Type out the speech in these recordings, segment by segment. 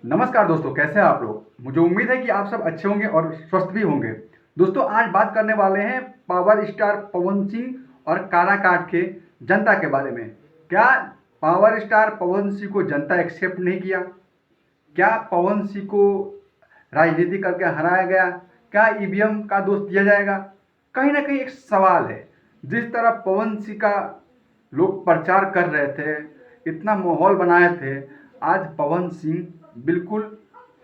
नमस्कार दोस्तों, कैसे हैं आप लोग। मुझे उम्मीद है कि आप सब अच्छे होंगे और स्वस्थ भी होंगे। दोस्तों, आज बात करने वाले हैं पावर स्टार पवन सिंह और काराकाट के जनता के बारे में। क्या पावर स्टार पवन सिंह को जनता एक्सेप्ट नहीं किया? क्या पवन सिंह को राजनीति करके हराया गया? क्या ईवीएम का दोष दिया जाएगा? कहीं ना कहीं एक सवाल है। जिस तरह पवन सिंह का लोग प्रचार कर रहे थे, इतना माहौल बनाए थे, आज पवन सिंह बिल्कुल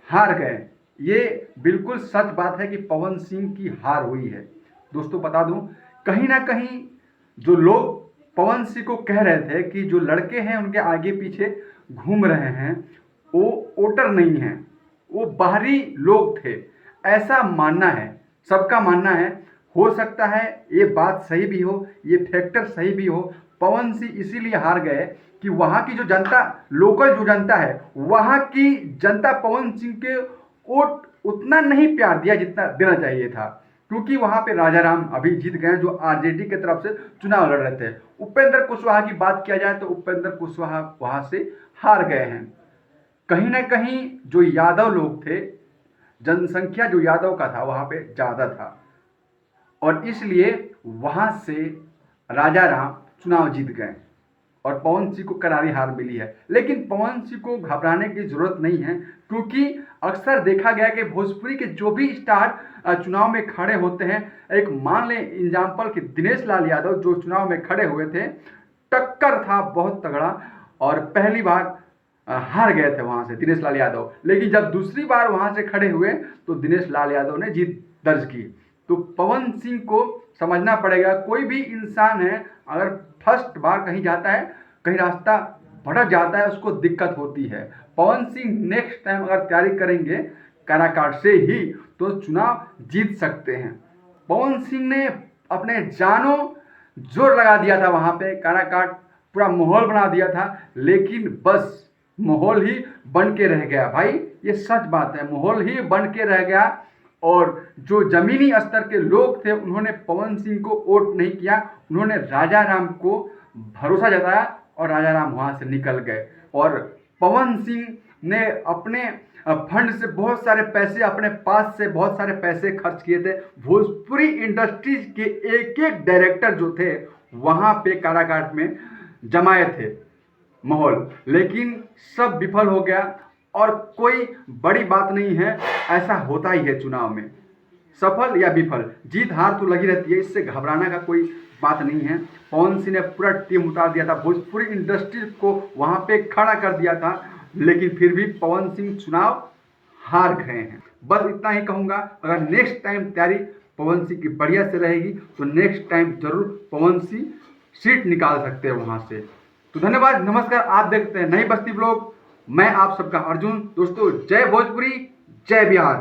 हार गए। ये बिल्कुल सच बात है कि पवन सिंह की हार हुई है। दोस्तों, बता दूं, कहीं ना कहीं जो लोग पवन सिंह को कह रहे थे कि जो लड़के हैं उनके आगे पीछे घूम रहे हैं, वो वोटर नहीं हैं, वो बाहरी लोग थे, ऐसा मानना है। सबका मानना है। हो सकता है ये बात सही भी हो, ये फैक्टर सही भी हो। पवन सिंह इसीलिए हार गए कि वहाँ की जो जनता, लोकल जो जनता है, वहाँ की जनता पवन सिंह के वोट उतना नहीं प्यार दिया जितना देना चाहिए था। क्योंकि वहाँ पे राजा राम अभी जीत गए, जो आरजेडी की तरफ से चुनाव लड़ रहे थे। उपेंद्र कुशवाहा की बात किया जाए तो उपेंद्र कुशवाहा वहाँ से हार गए हैं। कहीं ना कहीं जो यादव लोग थे, जनसंख्या जो यादव का था वहाँ पे ज़्यादा था, और इसलिए वहाँ से राजा राम चुनाव जीत गए और पवन सिंह को करारी हार मिली है। लेकिन पवन सिंह को घबराने की जरूरत नहीं है, क्योंकि अक्सर देखा गया कि भोजपुरी के जो भी स्टार चुनाव में खड़े होते हैं, एक मान लें एग्जाम्पल कि दिनेश लाल यादव जो चुनाव में खड़े हुए थे, टक्कर था बहुत तगड़ा, और पहली बार हार गए थे वहां से दिनेश लाल यादव। लेकिन जब दूसरी बार वहां से खड़े हुए तो दिनेश लाल यादव ने जीत दर्ज की। तो पवन सिंह को समझना पड़ेगा, कोई भी इंसान है अगर फर्स्ट बार कहीं जाता है, कहीं रास्ता भटक जाता है, उसको दिक्कत होती है। पवन सिंह नेक्स्ट टाइम अगर तैयारी करेंगे काराकाट से ही तो चुनाव जीत सकते हैं। पवन सिंह ने अपने जानों जोर लगा दिया था वहां पे, काराकाट पूरा माहौल बना दिया था, लेकिन बस माहौल ही बन के रह गया। भाई, ये सच बात है, माहौल ही बन के रह गया। और जो जमीनी स्तर के लोग थे उन्होंने पवन सिंह को वोट नहीं किया, उन्होंने राजा राम को भरोसा जताया और राजा राम वहां से निकल गए। और पवन सिंह ने अपने फंड से बहुत सारे पैसे, अपने पास से बहुत सारे पैसे खर्च किए थे। भोजपुरी इंडस्ट्रीज के एक एक डायरेक्टर जो थे वहां पे काराकाट में जमाए थे माहौल, लेकिन सब विफल हो गया। और कोई बड़ी बात नहीं है, ऐसा होता ही है चुनाव में, सफल या विफल, जीत हार तो लगी रहती है, इससे घबराने का कोई बात नहीं है। पवन सिंह ने पूरा टीम उतार दिया था, भोजपुरी इंडस्ट्री को वहां पे खड़ा कर दिया था, लेकिन फिर भी पवन सिंह चुनाव हार गए हैं। बस इतना ही कहूंगा। अगर नेक्स्ट टाइम तैयारी पवन सिंह की बढ़िया से रहेगी तो नेक्स्ट टाइम जरूर पवन सिंह सीट निकाल सकते हैं वहां से। तो धन्यवाद, नमस्कार। आप देखते हैं नई बस्ती ब्लॉग। मैं आप सबका अर्जुन। दोस्तों, जय भोजपुरी, जय बिहार।